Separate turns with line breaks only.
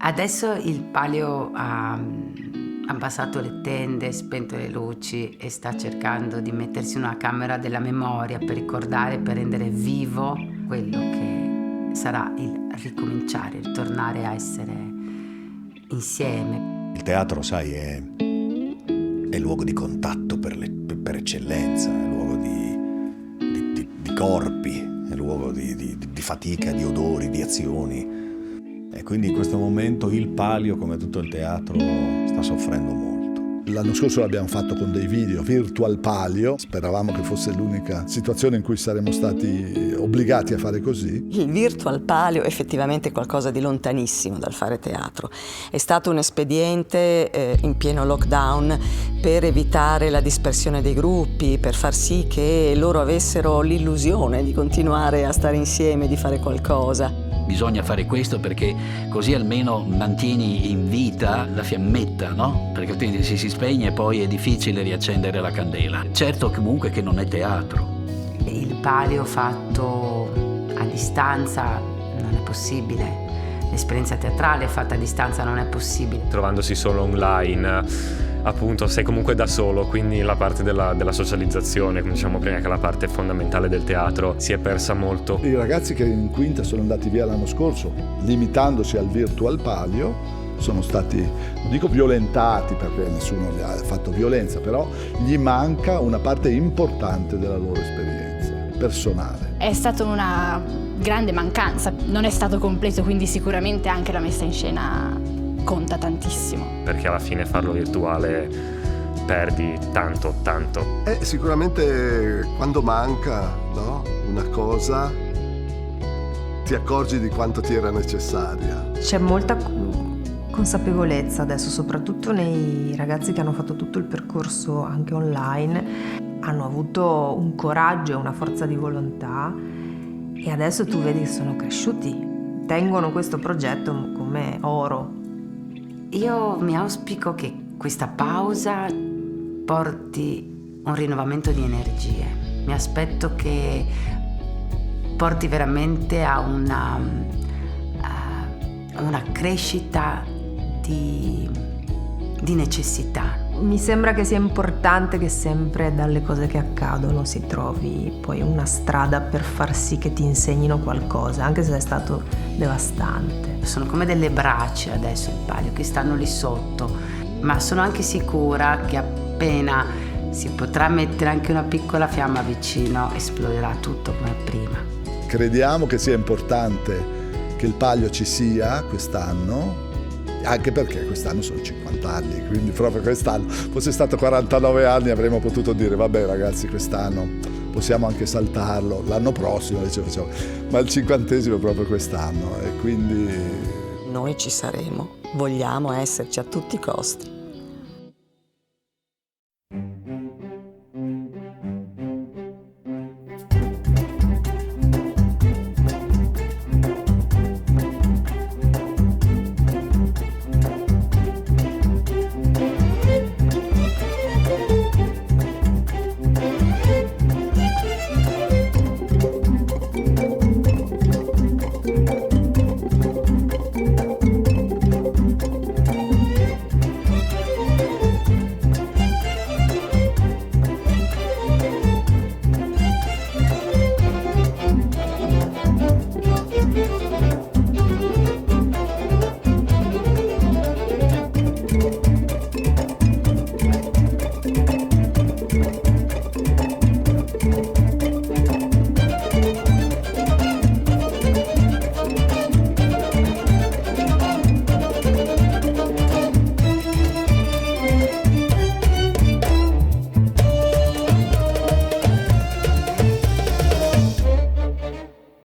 Adesso il Palio ha abbassato le tende, spento le luci e sta cercando di mettersi una camera della memoria per ricordare, per rendere vivo quello che sarà il ricominciare, il tornare a essere insieme.
Il teatro, sai, è luogo di contatto per eccellenza, è luogo di corpi, è luogo di fatica, di odori, di azioni. E quindi in questo momento il Palio, come tutto il teatro, sta soffrendo molto.
L'anno scorso l'abbiamo fatto con dei video, Virtual Palio. Speravamo che fosse l'unica situazione in cui saremmo stati obbligati a fare così.
Il Virtual Palio è effettivamente qualcosa di lontanissimo dal fare teatro. È stato un espediente in pieno lockdown per evitare la dispersione dei gruppi, per far sì che loro avessero l'illusione di continuare a stare insieme, di fare qualcosa.
Bisogna fare questo perché così almeno mantieni in vita la fiammetta, no? Perché altrimenti se si spegne e poi è difficile riaccendere la candela. Certo comunque che non è teatro.
Il Palio fatto a distanza non è possibile. L'esperienza teatrale fatta a distanza non è possibile.
Trovandosi solo online, appunto, sei comunque da solo, quindi la parte della socializzazione, come diciamo prima, che è la parte fondamentale del teatro, si è persa molto.
I ragazzi che in quinta sono andati via l'anno scorso, limitandosi al Virtual Palio, sono stati, non dico violentati perché nessuno gli ha fatto violenza, però gli manca una parte importante della loro esperienza personale.
È stata una grande mancanza, non è stato completo, quindi sicuramente anche la messa in scena conta tantissimo.
Perché alla fine farlo virtuale perdi tanto.
Sicuramente quando manca, no? Una cosa, ti accorgi di quanto ti era necessaria.
C'è molta consapevolezza adesso, soprattutto nei ragazzi che hanno fatto tutto il percorso anche online, hanno avuto un coraggio e una forza di volontà e adesso tu vedi che sono cresciuti, tengono questo progetto come oro.
Io mi auspico che questa pausa porti un rinnovamento di energie. Mi aspetto che porti veramente a una crescita di necessità.
Mi sembra che sia importante che sempre dalle cose che accadono si trovi poi una strada per far sì che ti insegnino qualcosa, anche se è stato devastante.
Sono come delle braccia adesso il Palio che stanno lì sotto, ma sono anche sicura che appena si potrà mettere anche una piccola fiamma vicino, esploderà tutto come prima.
Crediamo che sia importante che il Palio ci sia quest'anno, anche perché quest'anno sono 50 anni, quindi proprio quest'anno, fosse stato 49 anni avremmo potuto dire vabbè ragazzi, quest'anno possiamo anche saltarlo, l'anno prossimo invece facciamo, ma il 50° è proprio quest'anno e quindi
Noi ci saremo, vogliamo esserci a tutti i costi.